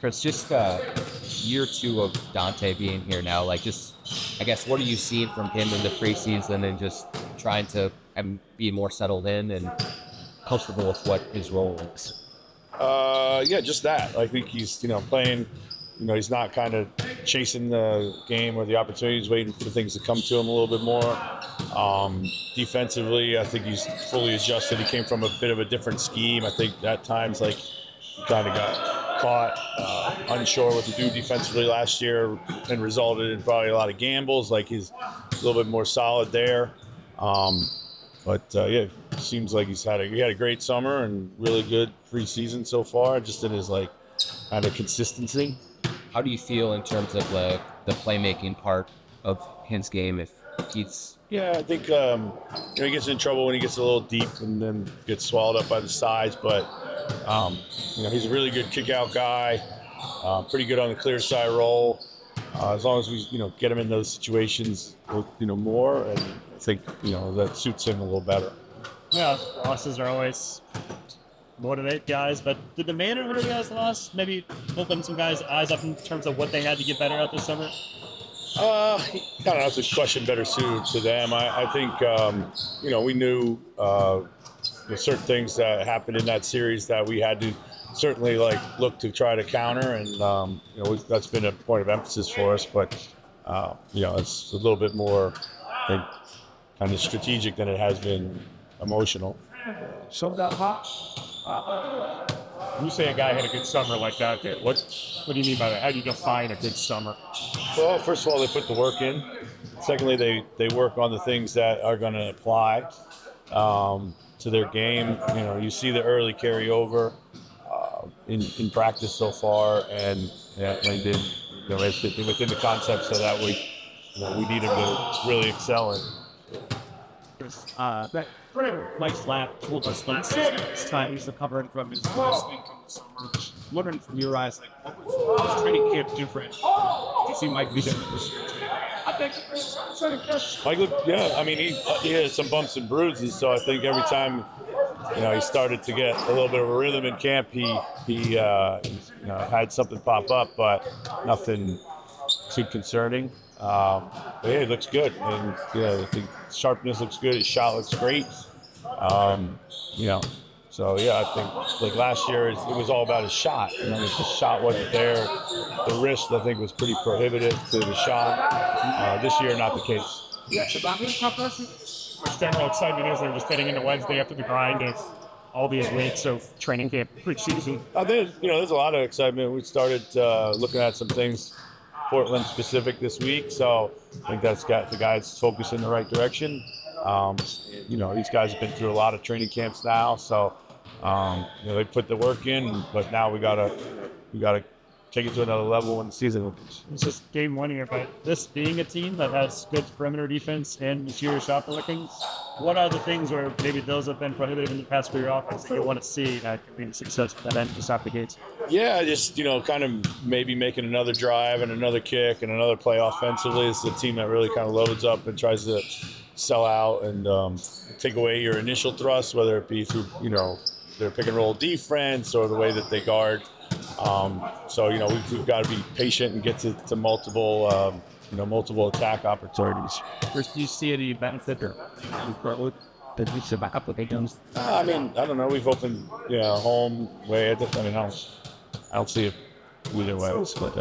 Chris, just year two of Donte being here now, like just, I guess, what are you seeing from him in the preseason and just trying to be more settled in and comfortable with what his role is? Yeah, just that. I think he's, playing, he's not kind of chasing the game or the opportunities, waiting for things to come to him a little bit more. Defensively, I think he's fully adjusted. He came from a bit of a different scheme. I think at times, like, he kind of got caught unsure what to do defensively last year and resulted in probably a lot of gambles. Like, he's a little bit more solid there. Yeah, it seems like he had a great summer and really good preseason so far, just in his kind of consistency. How do you feel in terms of the playmaking part of his game? If he's I think he gets in trouble when he gets a little deep and then gets swallowed up by the size. But he's a really good kick-out guy, pretty good on the clear side roll. As long as we get him in those situations, more, and I think that suits him a little better. Yeah, losses are always motivate guys, but did the manner of the guys lost maybe open some guys' eyes up in terms of what they had to get better at this summer? I don't know. It's a question better suited to them. I think we knew certain things that happened in that series that we had to certainly look to try to counter, and that's been a point of emphasis for us. But it's a little bit more, I think, kind of strategic than it has been emotional. So that hot. You say a guy had a good summer like that. What do you mean by that? How do you define a good summer? Well, first of all, they put the work in. Secondly, they work on the things that are going to apply to their game. You see the early carryover in practice so far, and they did within the concepts so that we need them to really excel in. That Mike's lap told us this time he's recovering from his last week in the summer. Wondering from your eyes, what was training camp different? Do you see Mike be different this year? I think Mike looked, he had some bumps and bruises, so I think every time he started to get a little bit of a rhythm in camp, he had something pop up, but nothing too concerning. He looks good, and I think sharpness looks good. His shot looks great. So I think last year it was all about his shot. If the shot wasn't there, the wrist I think was pretty prohibitive to the shot. This year, not the case. Yeah, about this compression. Much general excitement is they're just getting into Wednesday after the grind of all these weeks of training camp preseason. There's a lot of excitement. We started looking at some things Portland specific this week, so I think that's got the guys focused in the right direction. These guys have been through a lot of training camps now, so they put the work in, but now we gotta take it to another level when the season opens. It's just game one here, but this being a team that has good perimeter defense and interior shot blocking, what are the things where maybe those have been prohibited in the past for your offense that you want to see that could be a success that end just out the gates? Yeah, just kind of maybe making another drive and another kick and another play offensively. This is a team that really kind of loads up and tries to sell out and take away your initial thrust, whether it be through their pick and roll defense or the way that they guard. So we've got to be patient and get to multiple attack opportunities. First, do you see any benefit or that we should back up with games? I don't know. We've opened home way. I don't see it either way. But